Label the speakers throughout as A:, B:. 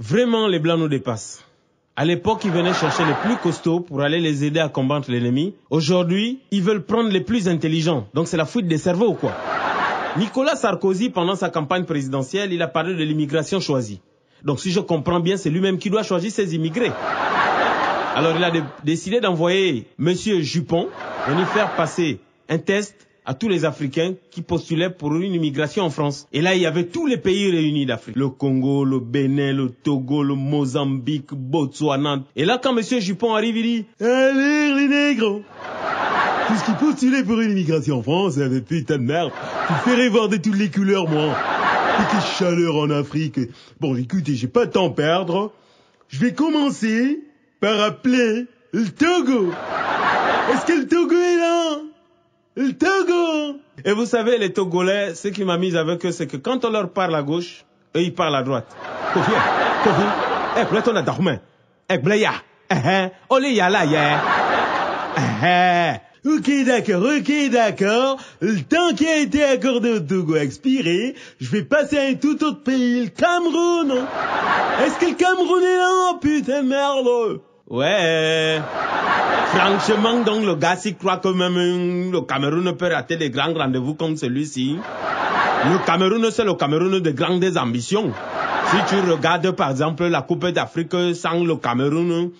A: Vraiment, les Blancs nous dépassent. À l'époque, ils venaient chercher les plus costauds pour aller les aider à combattre l'ennemi. Aujourd'hui, ils veulent prendre les plus intelligents. Donc c'est la fuite des cerveaux ou quoi? Nicolas Sarkozy, pendant sa campagne présidentielle, il a parlé de l'immigration choisie. Donc si je comprends bien, c'est lui-même qui doit choisir ses immigrés. Alors il a décidé d'envoyer Monsieur Jupon venir faire passer un test à tous les Africains qui postulaient pour une immigration en France. Et là, il y avait tous les pays réunis d'Afrique. Le Congo, le Bénin, le Togo, le Mozambique, Botswana. Et là, quand Monsieur Jupon arrive, il dit « Allez, les nègres !» Puisqu'ils postulaient pour une immigration en France, mais putain de merde, tu ferais voir de toutes les couleurs, moi. Et quelle chaleur en Afrique. Bon, écoutez, j'ai pas de temps à perdre. Je vais commencer par appeler le Togo. Est-ce que le Togo est là? Le Togo! Et vous savez, les Togolais, ce qui m'a mis avec eux, c'est que quand on leur parle à gauche, eux, ils parlent à droite. Kofi, Breton a dormi. Blaya. Olé yala, Ok, d'accord. Le temps qui a été accordé au Togo a expiré. Je vais passer à un tout autre pays, le Cameroun. Est-ce que le Cameroun est là? Putain de merde. Ouais. Franchement, donc, le gars s'y croit que même le Cameroun peut rater des grands rendez-vous comme celui-ci. Le Cameroun, c'est le Cameroun de grandes ambitions. Si tu regardes, par exemple, la Coupe d'Afrique sans le Cameroun,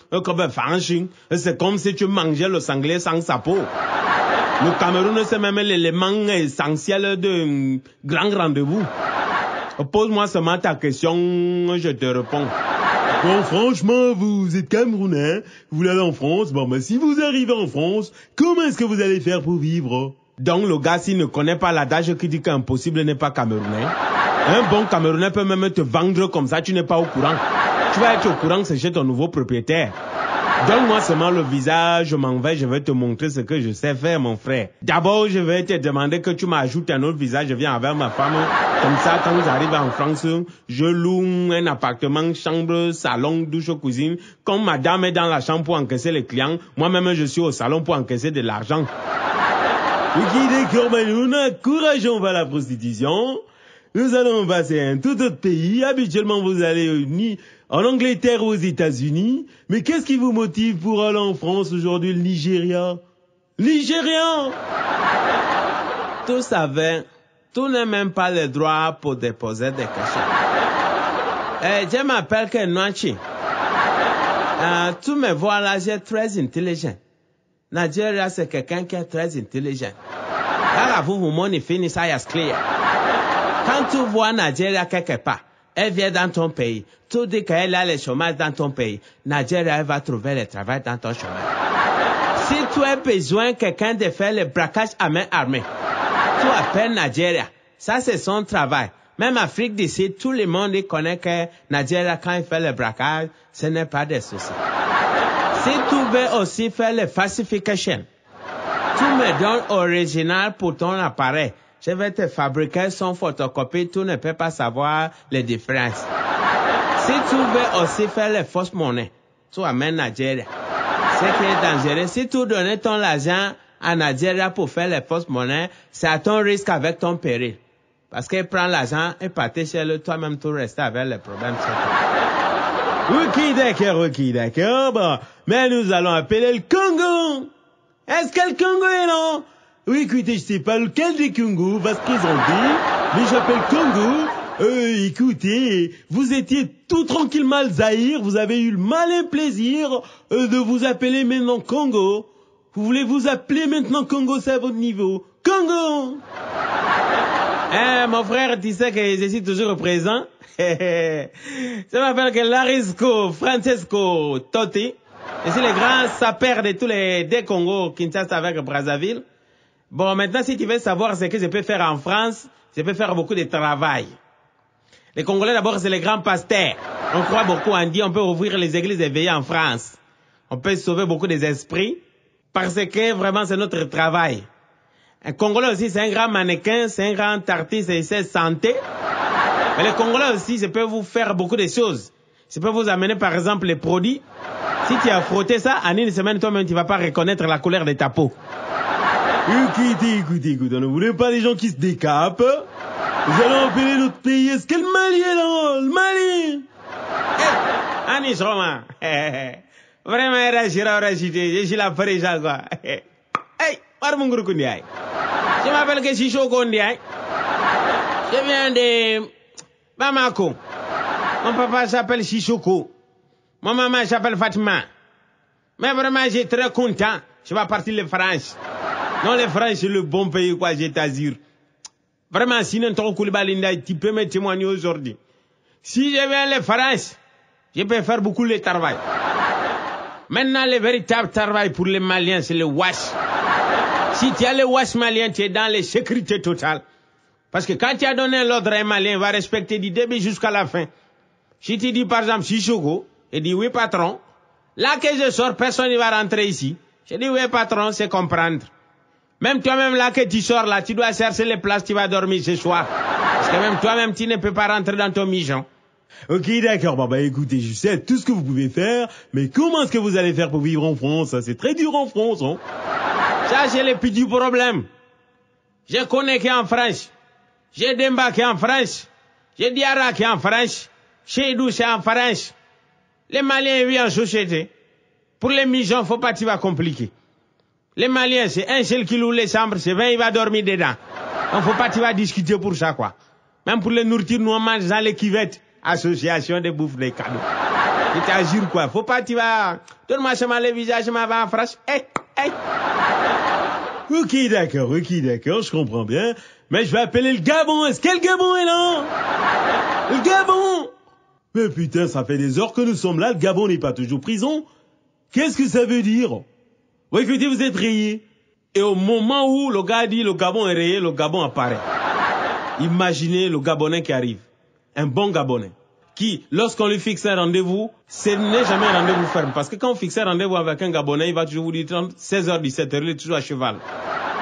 A: c'est comme si tu mangeais le sanglier sans sa peau. Le Cameroun, c'est même l'élément essentiel de grands rendez-vous. Pose-moi seulement ta question, je te réponds. Bon, franchement, vous êtes Camerounais, vous voulez aller en France, bon, mais si vous arrivez en France, comment est-ce que vous allez faire pour vivre? Donc, le gars, s'il ne connaît pas l'adage qui dit qu'impossible n'est pas Camerounais, un bon Camerounais peut même te vendre comme ça, tu n'es pas au courant. Tu vas être au courant, c'est chez ton nouveau propriétaire. Donne-moi seulement le visage, je m'en vais, je vais te montrer ce que je sais faire, mon frère. D'abord, je vais te demander que tu m'ajoutes un autre visage, je viens avec ma femme. Comme ça, quand j'arrive en France, je loue un appartement, chambre, salon, douche, cuisine. Comme madame est dans la chambre pour encaisser les clients, moi-même, je suis au salon pour encaisser de l'argent. Ok, d'accord, mais nous encourageons vers la prostitution. Nous allons passer à un tout autre pays. Habituellement, vous allez ni en Angleterre ou aux États-Unis. Mais qu'est-ce qui vous motive pour aller en France aujourd'hui, le Nigeria? Nigeria! Tout savait, tout n'a même pas le droit pour déposer des cachets. Je m'appelle Kenwachi. Tu me vois là, j'ai très intelligent. Nigeria, c'est quelqu'un qui est très intelligent. Là, vous money finish, I as clear. Quand tu vois Nigeria quelque part, elle vient dans ton pays, tu dis qu'elle a le chômage dans ton pays, Nigeria elle va trouver le travail dans ton chômage. Si tu as besoin de quelqu'un de faire le braquage à main armée, tu appelles Nigeria. Ça, c'est son travail. Même Afrique d'ici, tout le monde connaît que Nigeria, quand il fait le braquage, ce n'est pas des soucis. Si tu veux aussi faire le falsification, tu me donnes original pour ton appareil. Je vais te fabriquer son photocopie, tu ne peux pas savoir les différences. Si tu veux aussi faire les fausses monnaies, tu amènes Nigeria. Ce qui est dangereux, si tu donnes ton argent à Nigeria pour faire les fausses monnaies, c'est à ton risque avec ton péril. Parce qu'il prend l'argent et partit chez lui, toi-même tu restes avec les problèmes. Ok, d'accord. Bon, mais nous allons appeler le Congo. Est-ce que le Congo est là? Oui, écoutez, je sais pas lequel des Congo va se présenter, mais j'appelle Congo. Écoutez, vous étiez tout tranquillement le Zaïre, vous avez eu le malin plaisir de vous appeler maintenant Congo. Vous voulez vous appeler maintenant Congo, c'est à votre niveau. Congo! Mon frère, tu sais que je suis toujours présent. Ça m'appelle que Larisco Francesco Totti. Je suis le grand sapeur de tous les deux Congos, Kinshasa avec Brazzaville. Bon, maintenant, si tu veux savoir ce que je peux faire en France, je peux faire beaucoup de travail. Les Congolais, d'abord, c'est les grands pasteurs. On croit beaucoup en Dieu, on peut ouvrir les églises éveillées en France. On peut sauver beaucoup des esprits, parce que vraiment, c'est notre travail. Un Congolais aussi, c'est un grand mannequin, c'est un grand artiste, et c'est santé. Mais les Congolais aussi, je peux vous faire beaucoup de choses. Je peux vous amener, par exemple, les produits. Si tu as frotté ça, en une semaine, toi-même, tu vas pas reconnaître la couleur de ta peau. Écoutez, on ne voulait pas des gens qui se décapent. Nous allons appeler notre pays. Est-ce que le Mali est là? Le Mali? Anis Romain. Vraiment, je suis la frère, quoi. Hey, Marmunguru Kundiaï. Je m'appelle que Sissoko Kundiaï. Je viens de Bamako. Mon papa s'appelle Sissoko. Mon maman s'appelle Fatima. Mais vraiment, j'ai très content. Je vais partir de France. Non, les France, c'est le bon pays, quoi, je t'assure. Vraiment, sinon, ton Koulibalinda, tu peux me témoigner aujourd'hui. Si je viens de France, je peux faire beaucoup de travail. Maintenant, le véritable travail pour les Maliens, c'est le wash. Si tu as le wash malien, tu es dans la sécurité totale. Parce que quand tu as donné l'ordre à un Malien, il va respecter du début jusqu'à la fin. Si tu dis, par exemple, Sissoko, et dit, oui, patron, là que je sors, personne ne va rentrer ici. Je dis, oui, patron, c'est comprendre. Même toi-même, là que tu sors, là, tu dois chercher les places, tu vas dormir ce soir. Parce que même toi-même, tu ne peux pas rentrer dans ton mijon.
B: Ok, d'accord. Bah, écoutez, je sais tout ce que vous pouvez faire, mais comment est-ce que vous allez faire pour vivre en France? C'est très dur en France, hein?
A: Ça, c'est le petit problème. Je connais qui est en France. J'ai Demba qui est en France. J'ai Diarra qui est en France. Cheidou, c'est en France. Les Maliens vivent en société. Pour les mijons, faut pas que tu vas compliquer. Les Maliens, c'est un seul qui loue les chambres, c'est 20, il va dormir dedans. Donc, faut pas que tu vas discuter pour ça, quoi. Même pour les nourritures, nous, on mange dans les cuvettes. Association de bouffe des cadeaux. Je t'assure, quoi. Faut pas que tu vas... Donne-moi seulement le visage, je m'en vais en France. Hey, hey.
B: Ok, d'accord, je comprends bien. Mais je vais appeler le Gabon. Est-ce que le Gabon est là? Le Gabon! Mais putain, ça fait des heures que nous sommes là, le Gabon n'est pas toujours prison. Qu'est-ce que ça veut dire? Oui, écoutez, vous êtes rayé. Et au moment où le gars dit le Gabon est rayé, le Gabon apparaît. Imaginez le Gabonais qui arrive. Un bon Gabonais. Qui, lorsqu'on lui fixe un rendez-vous, ce n'est jamais un rendez-vous ferme. Parce que quand on fixe un rendez-vous avec un Gabonais, il va toujours vous dire 16h, 17h, il est toujours à cheval.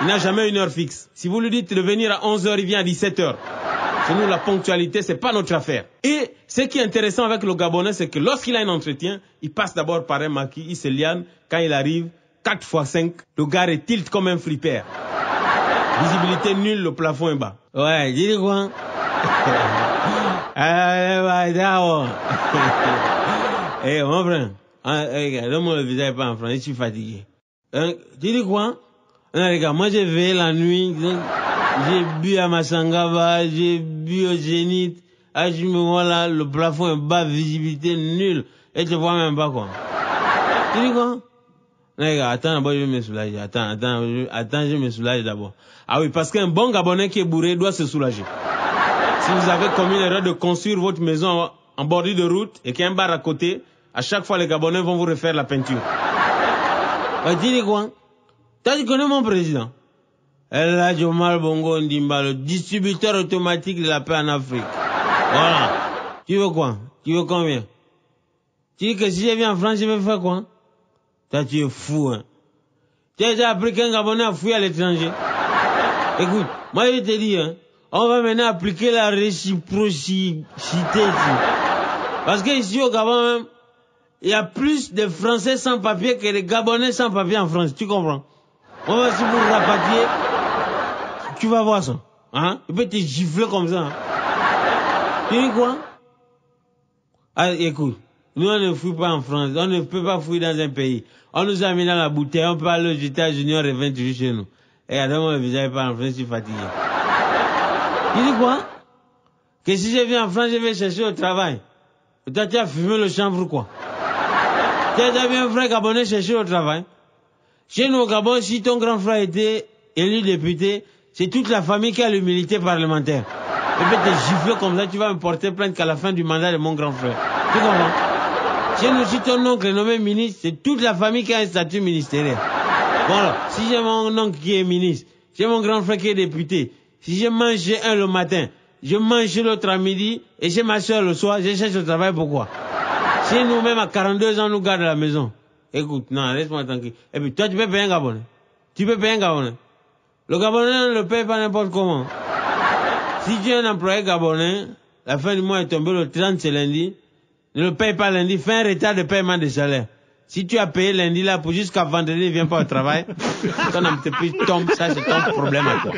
B: Il n'a jamais une heure fixe. Si vous lui dites de venir à 11h, il vient à 17h. Chez nous, la ponctualité, c'est pas notre affaire. Et ce qui est intéressant avec le Gabonais, c'est que lorsqu'il a un entretien, il passe d'abord par un maquis, il se liane. Quand il arrive, 4x5, le gars est tilt comme un flipper. Visibilité nulle, le plafond est bas. Ouais, dis quoi? Eh, mon frère, donne-moi le visage pas en France, je suis fatigué. Tu dis quoi? Non, regarde, moi j'ai veillé la nuit, j'ai bu à Masangaba, j'ai bu au Zénith, à je me vois là, le plafond est bas, visibilité nulle, et tu vois même pas quoi. Tu dis quoi? Non, regarde, attends, d'abord je vais me soulager, attends, je me soulage d'abord. Ah oui, parce qu'un bon Gabonais qui est bourré doit se soulager. Si vous avez commis l'erreur de construire votre maison en bordure de route et qu'il y a un bar à côté, à chaque fois les Gabonais vont vous refaire la peinture. Bah, dis quoi? Toi, tu connais mon président? El Hadj Omar Bongo Ndimba, le distributeur automatique de la paix en Afrique. Voilà. Tu veux quoi? Tu veux combien? Tu dis que si je viens en France, je vais faire quoi? Toi, tu es fou, hein. Tu as déjà appris qu'un Gabonais a fui à l'étranger? Écoute, moi je te dis, hein, on va maintenant appliquer la réciprocité ici. Parce que ici au Gabon même, il y a plus de Français sans papier que de Gabonais sans papier en France, tu comprends? On va si vous rapatrier, tu vas voir ça. Hein? Il peut te gifler comme ça. Hein? Tu dis quoi? Ah, écoute, nous on ne fouille pas en France, on ne peut pas fouiller dans un pays. On nous a mis dans la bouteille, on peut aller aux États-Unis, on revient toujours chez nous. Et attends, vous n'avez pas en France, je suis fatigué. Tu dis quoi? Que si je viens en France, je vais chercher au travail. Toi, tu as fumé le chanvre, quoi. Tu as déjà vu un frère Gabonais chercher au travail? Chez nous au Gabon, si ton grand frère était élu député, c'est toute la famille qui a l'humilité parlementaire. Et puis te gifler comme ça, tu vas me porter plainte qu'à la fin du mandat de mon grand frère. Tu comprends? Chez nous, si ton oncle est nommé ministre, c'est toute la famille qui a un statut ministériel. Bon alors, si j'ai mon oncle qui est ministre, j'ai mon grand frère qui est député, si je mange chez un le matin, je mange chez l'autre à midi, et chez ma soeur le soir, je cherche au travail, pourquoi? Si nous-mêmes à 42 ans, nous gardons la maison. Écoute, non, laisse-moi tranquille. Et puis toi, tu peux payer un Gabonais. Tu peux payer un Gabonais. Le Gabonais ne le paye pas n'importe comment. Si tu es un employé Gabonais, la fin du mois est tombée le 30, c'est lundi, ne le paye pas lundi, fais un retard de paiement de salaire. Si tu as payé lundi là pour jusqu'à vendredi, ne viens pas au travail, ton entreprise tombe, ça c'est ton problème à toi.